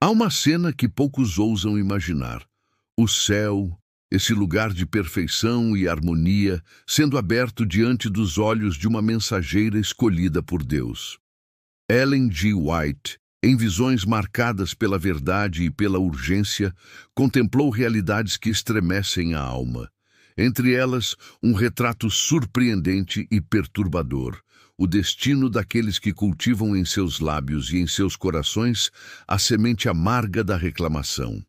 Há uma cena que poucos ousam imaginar. O céu, esse lugar de perfeição e harmonia, sendo aberto diante dos olhos de uma mensageira escolhida por Deus. Ellen G. White, em visões marcadas pela verdade e pela urgência, contemplou realidades que estremecem a alma. Entre elas, um retrato surpreendente e perturbador, o destino daqueles que cultivam em seus lábios e em seus corações a semente amarga da reclamação.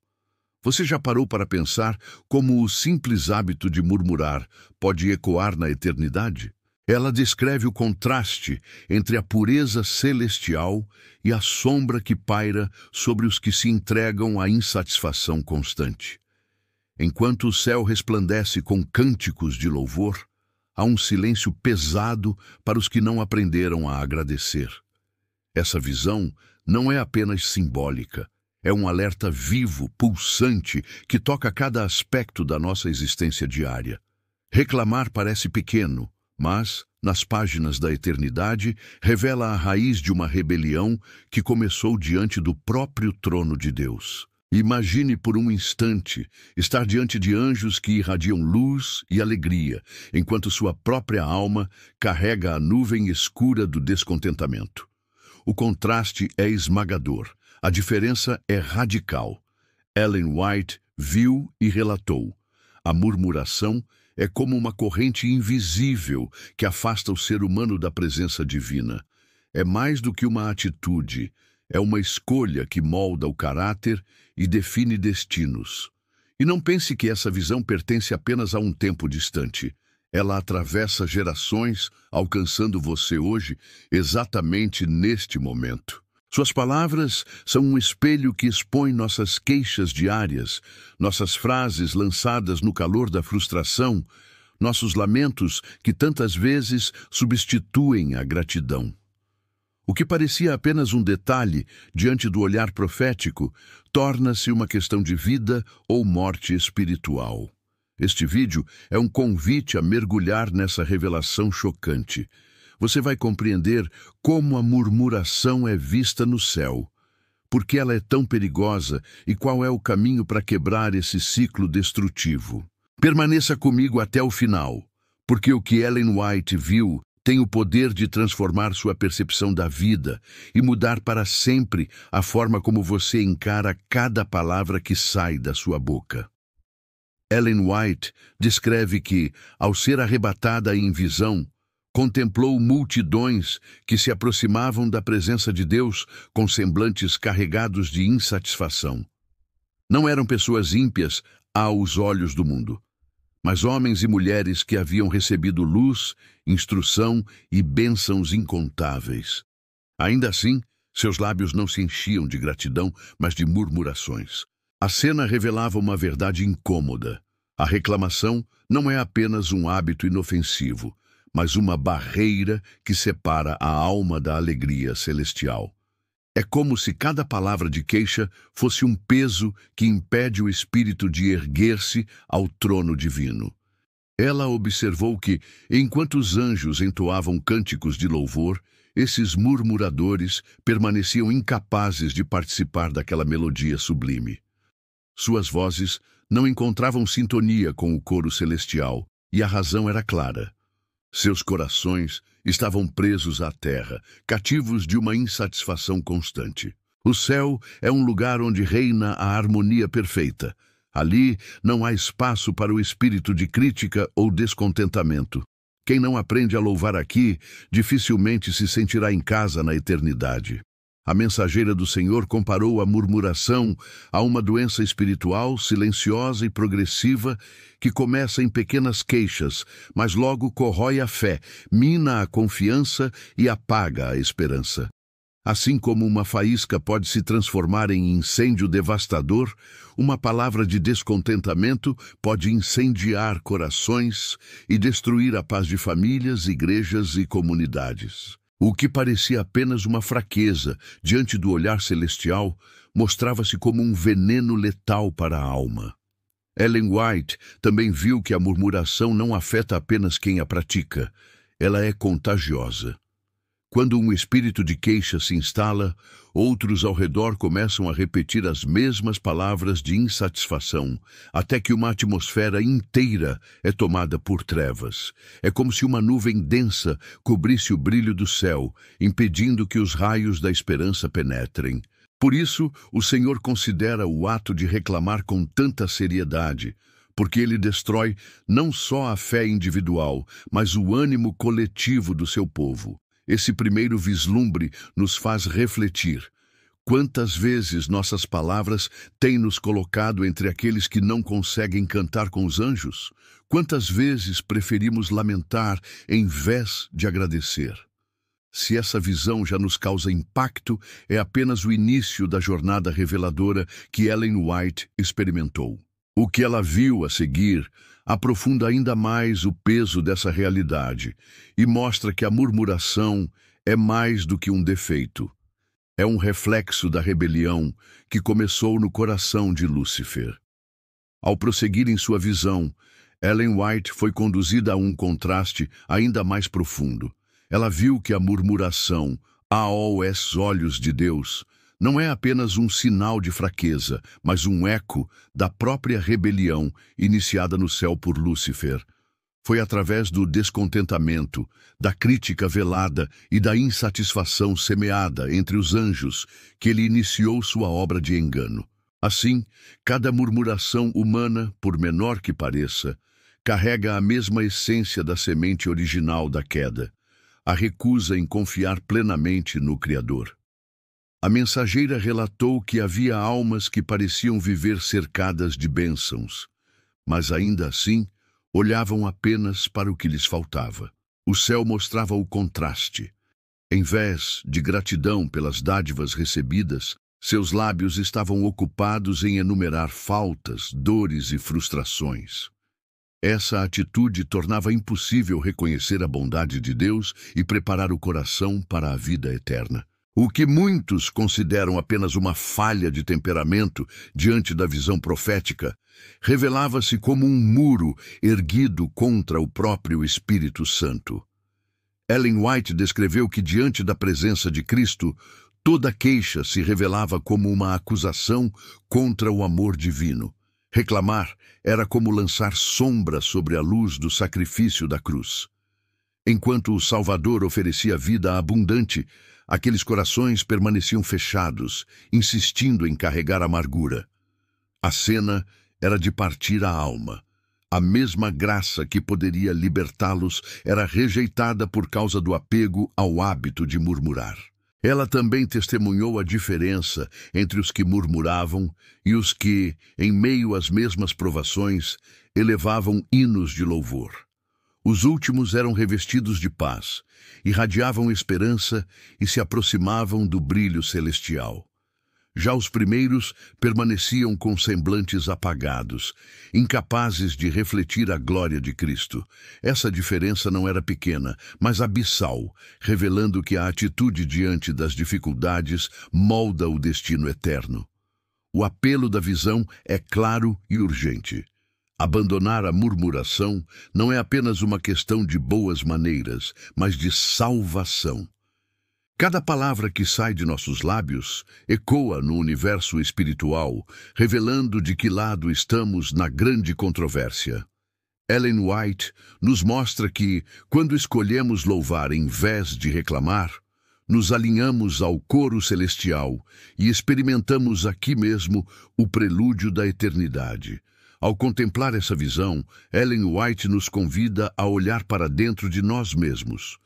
Você já parou para pensar como o simples hábito de murmurar pode ecoar na eternidade? Ela descreve o contraste entre a pureza celestial e a sombra que paira sobre os que se entregam à insatisfação constante. Enquanto o céu resplandece com cânticos de louvor, há um silêncio pesado para os que não aprenderam a agradecer. Essa visão não é apenas simbólica, é um alerta vivo, pulsante, que toca cada aspecto da nossa existência diária. Reclamar parece pequeno, mas, nas páginas da eternidade, revela a raiz de uma rebelião que começou diante do próprio trono de Deus. Imagine por um instante estar diante de anjos que irradiam luz e alegria, enquanto sua própria alma carrega a nuvem escura do descontentamento. O contraste é esmagador, a diferença é radical. Ellen White viu e relatou: a murmuração é como uma corrente invisível que afasta o ser humano da presença divina. É mais do que uma atitude, é uma escolha que molda o caráter e define destinos. E não pense que essa visão pertence apenas a um tempo distante. Ela atravessa gerações, alcançando você hoje, exatamente neste momento. Suas palavras são um espelho que expõe nossas queixas diárias, nossas frases lançadas no calor da frustração, nossos lamentos que tantas vezes substituem a gratidão. O que parecia apenas um detalhe diante do olhar profético torna-se uma questão de vida ou morte espiritual. Este vídeo é um convite a mergulhar nessa revelação chocante. Você vai compreender como a murmuração é vista no céu, por que ela é tão perigosa e qual é o caminho para quebrar esse ciclo destrutivo. Permaneça comigo até o final, porque o que Ellen White viu tem o poder de transformar sua percepção da vida e mudar para sempre a forma como você encara cada palavra que sai da sua boca. Ellen White descreve que, ao ser arrebatada em visão, contemplou multidões que se aproximavam da presença de Deus com semblantes carregados de insatisfação. Não eram pessoas ímpias aos olhos do mundo, mas homens e mulheres que haviam recebido luz, instrução e bênçãos incontáveis. Ainda assim, seus lábios não se enchiam de gratidão, mas de murmurações. A cena revelava uma verdade incômoda. A reclamação não é apenas um hábito inofensivo, mas uma barreira que separa a alma da alegria celestial. É como se cada palavra de queixa fosse um peso que impede o espírito de erguer-se ao trono divino. Ela observou que, enquanto os anjos entoavam cânticos de louvor, esses murmuradores permaneciam incapazes de participar daquela melodia sublime. Suas vozes não encontravam sintonia com o coro celestial, e a razão era clara. Seus corações estavam presos à terra, cativos de uma insatisfação constante. O céu é um lugar onde reina a harmonia perfeita. Ali não há espaço para o espírito de crítica ou descontentamento. Quem não aprende a louvar aqui, dificilmente se sentirá em casa na eternidade. A mensageira do Senhor comparou a murmuração a uma doença espiritual silenciosa e progressiva que começa em pequenas queixas, mas logo corrói a fé, mina a confiança e apaga a esperança. Assim como uma faísca pode se transformar em incêndio devastador, uma palavra de descontentamento pode incendiar corações e destruir a paz de famílias, igrejas e comunidades. O que parecia apenas uma fraqueza diante do olhar celestial mostrava-se como um veneno letal para a alma. Ellen White também viu que a murmuração não afeta apenas quem a pratica, ela é contagiosa. Quando um espírito de queixa se instala, outros ao redor começam a repetir as mesmas palavras de insatisfação, até que uma atmosfera inteira é tomada por trevas. É como se uma nuvem densa cobrisse o brilho do céu, impedindo que os raios da esperança penetrem. Por isso, o Senhor considera o ato de reclamar com tanta seriedade, porque ele destrói não só a fé individual, mas o ânimo coletivo do seu povo. Esse primeiro vislumbre nos faz refletir. Quantas vezes nossas palavras têm nos colocado entre aqueles que não conseguem cantar com os anjos? Quantas vezes preferimos lamentar em vez de agradecer? Se essa visão já nos causa impacto, é apenas o início da jornada reveladora que Ellen White experimentou. O que ela viu a seguir aprofunda ainda mais o peso dessa realidade e mostra que a murmuração é mais do que um defeito. É um reflexo da rebelião que começou no coração de Lúcifer. Ao prosseguir em sua visão, Ellen White foi conduzida a um contraste ainda mais profundo. Ela viu que a murmuração, aos olhos de Deus, não é apenas um sinal de fraqueza, mas um eco da própria rebelião iniciada no céu por Lúcifer. Foi através do descontentamento, da crítica velada e da insatisfação semeada entre os anjos que ele iniciou sua obra de engano. Assim, cada murmuração humana, por menor que pareça, carrega a mesma essência da semente original da queda, a recusa em confiar plenamente no Criador. A mensageira relatou que havia almas que pareciam viver cercadas de bênçãos, mas ainda assim olhavam apenas para o que lhes faltava. O céu mostrava o contraste. Em vez de gratidão pelas dádivas recebidas, seus lábios estavam ocupados em enumerar faltas, dores e frustrações. Essa atitude tornava impossível reconhecer a bondade de Deus e preparar o coração para a vida eterna. O que muitos consideram apenas uma falha de temperamento diante da visão profética, revelava-se como um muro erguido contra o próprio Espírito Santo. Ellen White descreveu que diante da presença de Cristo, toda queixa se revelava como uma acusação contra o amor divino. Reclamar era como lançar sombra sobre a luz do sacrifício da cruz. Enquanto o Salvador oferecia vida abundante, aqueles corações permaneciam fechados, insistindo em carregar amargura. A cena era de partir a alma. A mesma graça que poderia libertá-los era rejeitada por causa do apego ao hábito de murmurar. Ela também testemunhou a diferença entre os que murmuravam e os que, em meio às mesmas provações, elevavam hinos de louvor. Os últimos eram revestidos de paz, irradiavam esperança e se aproximavam do brilho celestial. Já os primeiros permaneciam com semblantes apagados, incapazes de refletir a glória de Cristo. Essa diferença não era pequena, mas abissal, revelando que a atitude diante das dificuldades molda o destino eterno. O apelo da visão é claro e urgente. Abandonar a murmuração não é apenas uma questão de boas maneiras, mas de salvação. Cada palavra que sai de nossos lábios ecoa no universo espiritual, revelando de que lado estamos na grande controvérsia. Ellen White nos mostra que, quando escolhemos louvar em vez de reclamar, nos alinhamos ao coro celestial e experimentamos aqui mesmo o prelúdio da eternidade. Ao contemplar essa visão, Ellen White nos convida a olhar para dentro de nós mesmos.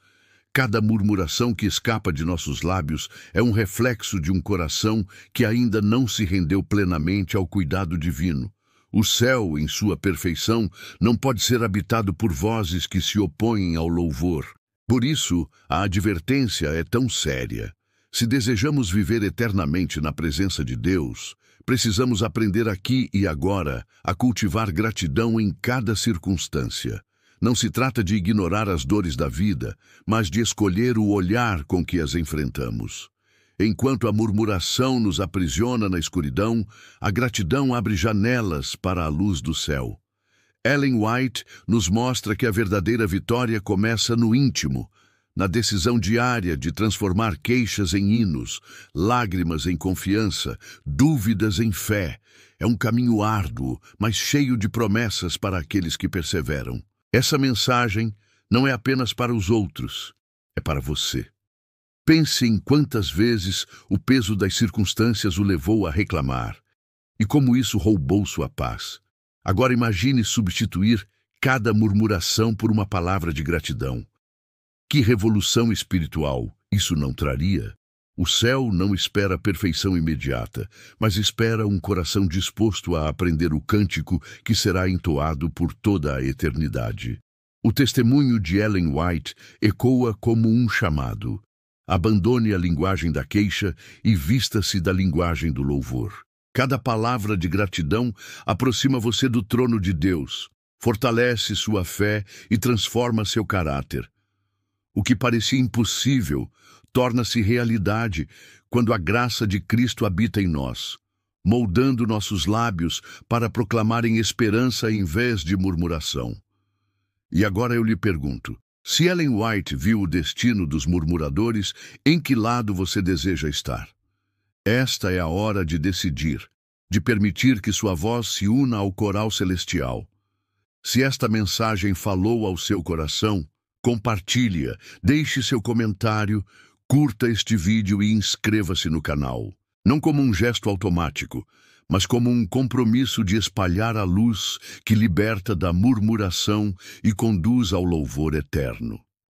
Cada murmuração que escapa de nossos lábios é um reflexo de um coração que ainda não se rendeu plenamente ao cuidado divino. O céu, em sua perfeição, não pode ser habitado por vozes que se opõem ao louvor. Por isso, a advertência é tão séria. Se desejamos viver eternamente na presença de Deus, precisamos aprender aqui e agora a cultivar gratidão em cada circunstância. Não se trata de ignorar as dores da vida, mas de escolher o olhar com que as enfrentamos. Enquanto a murmuração nos aprisiona na escuridão, a gratidão abre janelas para a luz do céu. Ellen White nos mostra que a verdadeira vitória começa no íntimo, na decisão diária de transformar queixas em hinos, lágrimas em confiança, dúvidas em fé. É um caminho árduo, mas cheio de promessas para aqueles que perseveram. Essa mensagem não é apenas para os outros, é para você. Pense em quantas vezes o peso das circunstâncias o levou a reclamar e como isso roubou sua paz. Agora imagine substituir cada murmuração por uma palavra de gratidão. Que revolução espiritual isso não traria? O céu não espera a perfeição imediata, mas espera um coração disposto a aprender o cântico que será entoado por toda a eternidade. O testemunho de Ellen White ecoa como um chamado. Abandone a linguagem da queixa e vista-se da linguagem do louvor. Cada palavra de gratidão aproxima você do trono de Deus, fortalece sua fé e transforma seu caráter. O que parecia impossível torna-se realidade quando a graça de Cristo habita em nós, moldando nossos lábios para proclamarem esperança em vez de murmuração. E agora eu lhe pergunto, se Ellen White viu o destino dos murmuradores, em que lado você deseja estar? Esta é a hora de decidir, de permitir que sua voz se una ao coral celestial. Se esta mensagem falou ao seu coração, compartilhe-a, deixe seu comentário, curta este vídeo e inscreva-se no canal. Não como um gesto automático, mas como um compromisso de espalhar a luz que liberta da murmuração e conduz ao louvor eterno.